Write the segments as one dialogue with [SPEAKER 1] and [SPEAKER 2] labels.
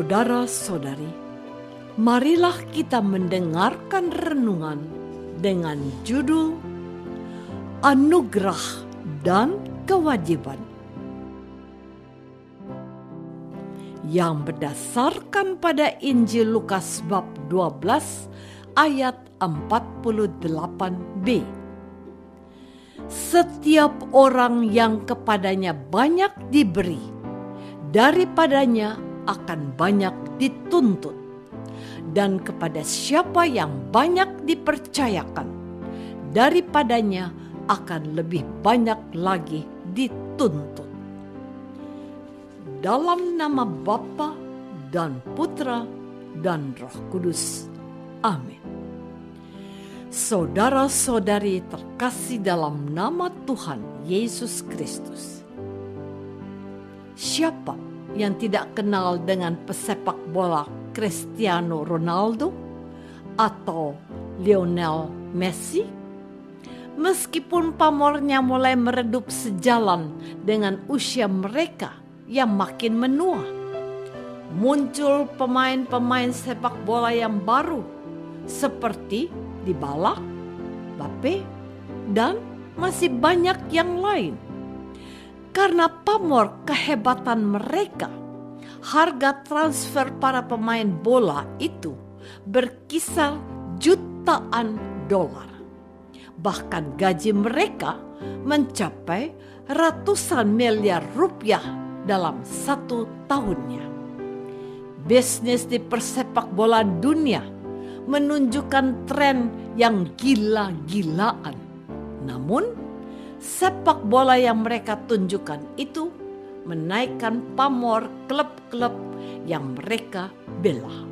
[SPEAKER 1] Saudara-saudari, marilah kita mendengarkan renungan dengan judul Anugerah dan Kewajiban, yang berdasarkan pada Injil Lukas bab 12 ayat 48b. Setiap orang yang kepadanya banyak diberi, daripadanya akan banyak dituntut, dan kepada siapa yang banyak dipercayakan, daripadanya akan lebih banyak lagi dituntut. Dalam nama Bapa dan Putra dan Roh Kudus. Amin. Saudara-saudari terkasih dalam nama Tuhan Yesus Kristus. Siapa yang tidak kenal dengan pesepak bola Cristiano Ronaldo atau Lionel Messi? Meskipun pamornya mulai meredup sejalan dengan usia mereka yang makin menua, muncul pemain-pemain sepak bola yang baru seperti Dybala, Mbappe, dan masih banyak yang lain. Karena pamor kehebatan mereka, harga transfer para pemain bola itu berkisar jutaan dolar. Bahkan gaji mereka mencapai ratusan miliar rupiah dalam satu tahunnya. Bisnis di persepak bola dunia menunjukkan tren yang gila-gilaan. Namun, sepak bola yang mereka tunjukkan itu menaikkan pamor klub-klub yang mereka bela.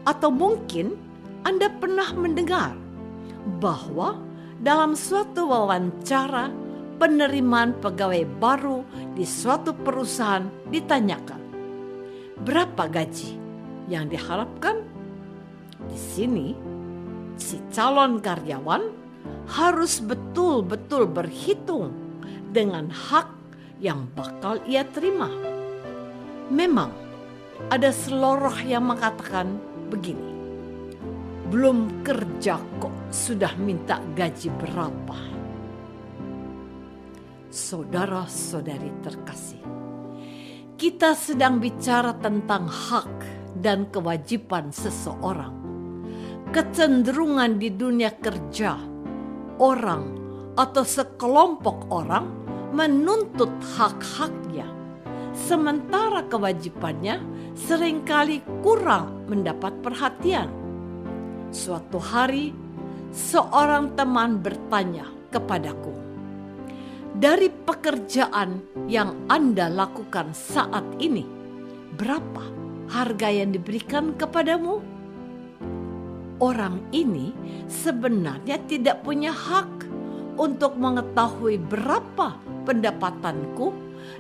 [SPEAKER 1] Atau mungkin Anda pernah mendengar bahwa dalam suatu wawancara penerimaan pegawai baru di suatu perusahaan ditanyakan, berapa gaji yang diharapkan? Di sini, si calon karyawan harus betul-betul berhitung dengan hak yang bakal ia terima. Memang ada seloroh yang mengatakan begini, belum kerja kok sudah minta gaji berapa. Saudara-saudari terkasih, kita sedang bicara tentang hak dan kewajiban seseorang. Kecenderungan di dunia kerja, orang atau sekelompok orang menuntut hak-haknya, sementara kewajibannya seringkali kurang mendapat perhatian. Suatu hari, seorang teman bertanya kepadaku, dari pekerjaan yang Anda lakukan saat ini, berapa harga yang diberikan kepadamu? Orang ini sebenarnya tidak punya hak untuk mengetahui berapa pendapatanku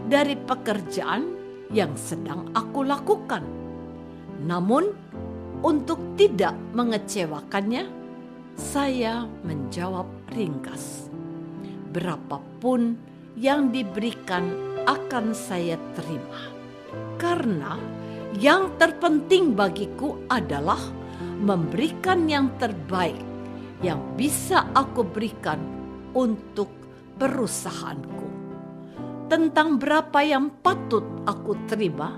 [SPEAKER 1] dari pekerjaan yang sedang aku lakukan. Namun, untuk tidak mengecewakannya, saya menjawab ringkas, berapapun yang diberikan akan saya terima. Karena yang terpenting bagiku adalah memberikan yang terbaik yang bisa aku berikan untuk perusahaanku. Tentang berapa yang patut aku terima,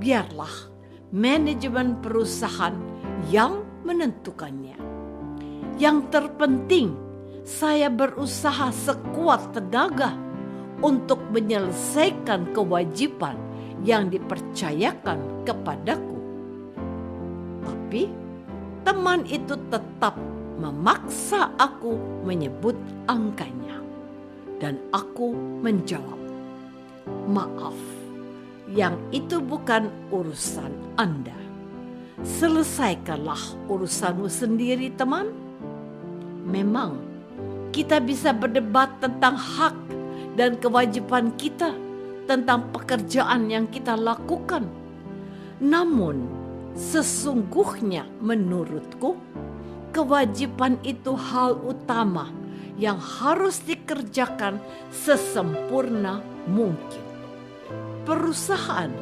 [SPEAKER 1] biarlah manajemen perusahaan yang menentukannya. Yang terpenting, saya berusaha sekuat tenaga untuk menyelesaikan kewajiban yang dipercayakan kepadaku. Tapi teman itu tetap memaksa aku menyebut angkanya. Dan aku menjawab, maaf, yang itu bukan urusan Anda. Selesaikanlah urusanmu sendiri, teman. Memang kita bisa berdebat tentang hak dan kewajiban kita, tentang pekerjaan yang kita lakukan. Namun, sesungguhnya menurutku, kewajiban itu hal utama yang harus dikerjakan sesempurna mungkin. Perusahaan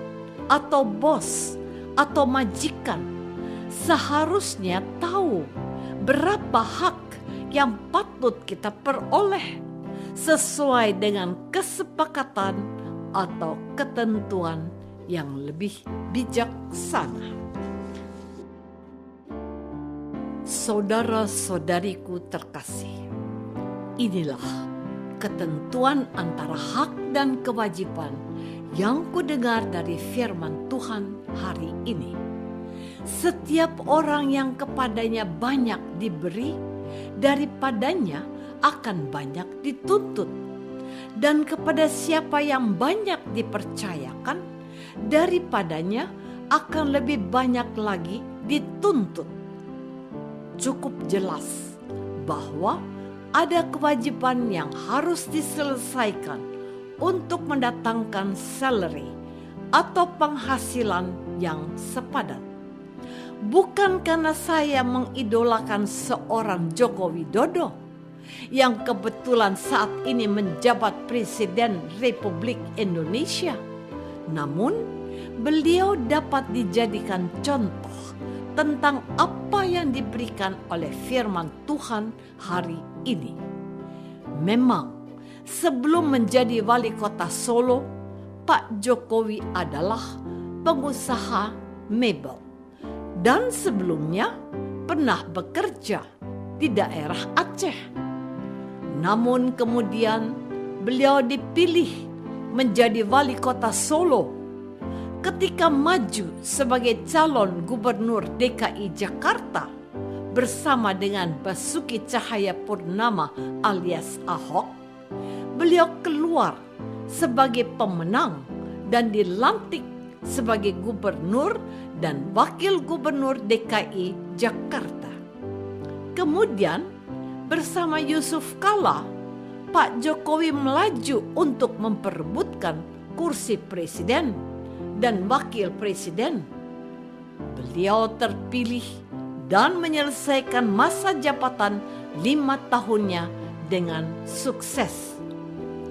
[SPEAKER 1] atau bos atau majikan seharusnya tahu berapa hak yang patut kita peroleh sesuai dengan kesepakatan atau ketentuan yang lebih bijaksana. Saudara-saudariku terkasih, inilah ketentuan antara hak dan kewajiban yang kudengar dari firman Tuhan hari ini. Setiap orang yang kepadanya banyak diberi, daripadanya akan banyak dituntut. Dan kepada siapa yang banyak dipercayakan, daripadanya akan lebih banyak lagi dituntut. Cukup jelas bahwa ada kewajiban yang harus diselesaikan untuk mendatangkan salary atau penghasilan yang sepadan. Bukan karena saya mengidolakan seorang Joko Widodo yang kebetulan saat ini menjabat Presiden Republik Indonesia. Namun, beliau dapat dijadikan contoh tentang apa yang diberikan oleh firman Tuhan hari ini. Memang, sebelum menjadi wali kota Solo, Pak Jokowi adalah pengusaha mebel. Dan sebelumnya pernah bekerja di daerah Aceh. Namun kemudian beliau dipilih menjadi wali kota Solo ketika maju sebagai calon gubernur DKI Jakarta bersama dengan Basuki Cahayapurnama alias Ahok. Beliau keluar sebagai pemenang dan dilantik sebagai gubernur dan wakil gubernur DKI Jakarta. Kemudian bersama Yusuf Kala, Pak Jokowi melaju untuk memperebutkan kursi presiden dan wakil presiden. Beliau terpilih dan menyelesaikan masa jabatan 5 tahunnya dengan sukses.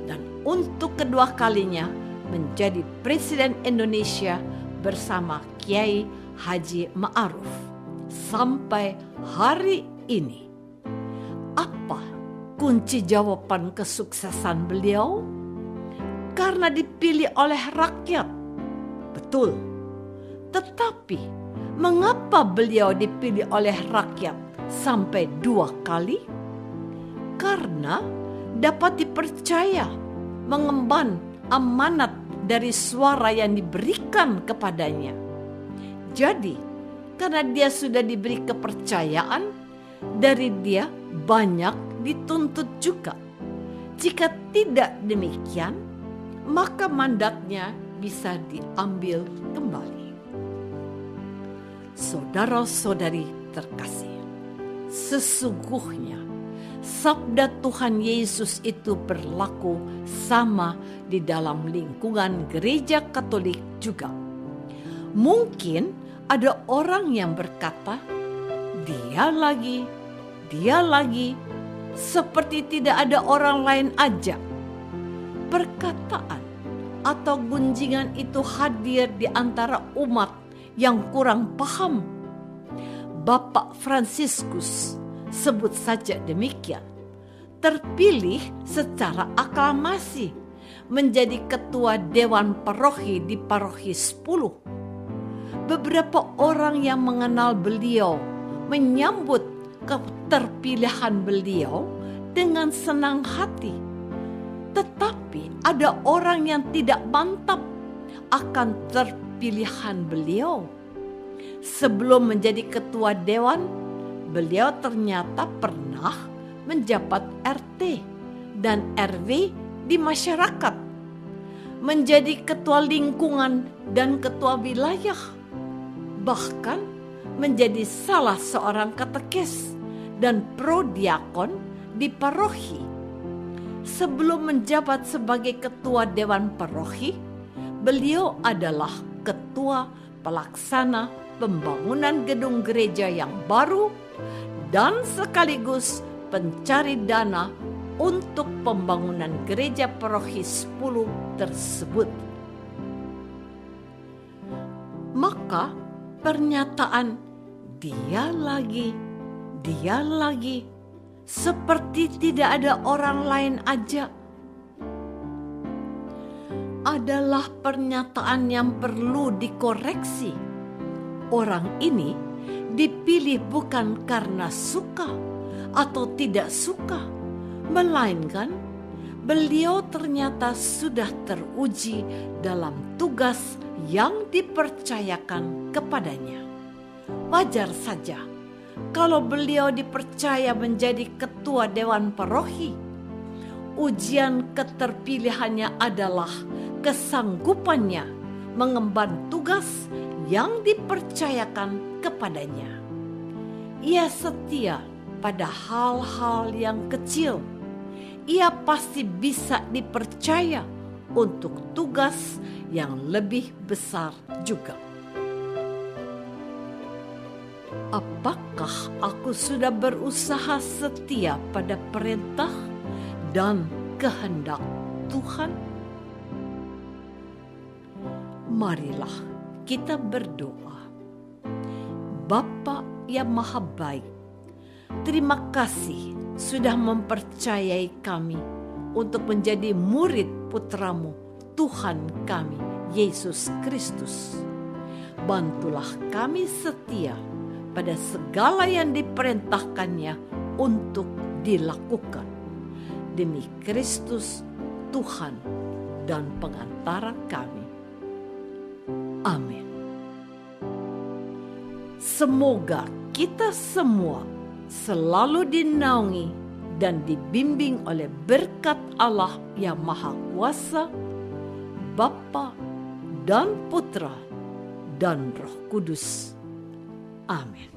[SPEAKER 1] Dan untuk kedua kalinya menjadi Presiden Indonesia bersama Kiai Haji Ma'ruf sampai hari ini. Apa kunci jawaban kesuksesan beliau? Karena dipilih oleh rakyat. Betul. Tetapi mengapa beliau dipilih oleh rakyat sampai 2 kali? Karena dapat dipercaya mengemban amanat dari suara yang diberikan kepadanya. Jadi, karena dia sudah diberi kepercayaan, dari dia banyak dituntut juga. Jika tidak demikian, maka mandatnya bisa diambil kembali. Saudara-saudari terkasih, sesungguhnya sabda Tuhan Yesus itu berlaku sama di dalam lingkungan gereja Katolik juga. Mungkin ada orang yang berkata, dia lagi, seperti tidak ada orang lain aja. Perkataan atau gunjingan itu hadir di antara umat yang kurang paham. Bapak Fransiskus, sebut saja demikian, terpilih secara aklamasi menjadi ketua Dewan Paroki di Paroki 10. Beberapa orang yang mengenal beliau menyambut keterpilihan beliau dengan senang hati. Tetapi ada orang yang tidak mantap akan terpilihan beliau. Sebelum menjadi ketua dewan, beliau ternyata pernah menjabat RT dan RW di masyarakat, menjadi ketua lingkungan dan ketua wilayah, bahkan menjadi salah seorang katekis dan prodiakon di paroki. Sebelum menjabat sebagai ketua dewan paroki, beliau adalah ketua pelaksana pembangunan gedung gereja yang baru dan sekaligus pencari dana untuk pembangunan gereja paroki 10 tersebut. Maka pernyataan dia lagi, seperti tidak ada orang lain aja, adalah pernyataan yang perlu dikoreksi. Orang ini dipilih bukan karena suka atau tidak suka, melainkan beliau ternyata sudah teruji dalam tugas yang dipercayakan kepadanya. Wajar saja kalau beliau dipercaya menjadi ketua Dewan Paroki. Ujian keterpilihannya adalah kesanggupannya mengemban tugas yang dipercayakan kepadanya. Ia setia pada hal-hal yang kecil. Ia pasti bisa dipercaya untuk tugas yang lebih besar juga. Apakah aku sudah berusaha setia pada perintah dan kehendak Tuhan? Marilah kita berdoa. Bapa yang Maha Baik, terima kasih sudah mempercayai kami untuk menjadi murid putra-Mu, Tuhan kami, Yesus Kristus. Bantulah kami setia pada segala yang diperintahkannya untuk dilakukan. Demi Kristus, Tuhan dan pengantara kami. Amin. Semoga kita semua selalu dinaungi dan dibimbing oleh berkat Allah yang Maha Kuasa, Bapa dan Putra dan Roh Kudus. Amin.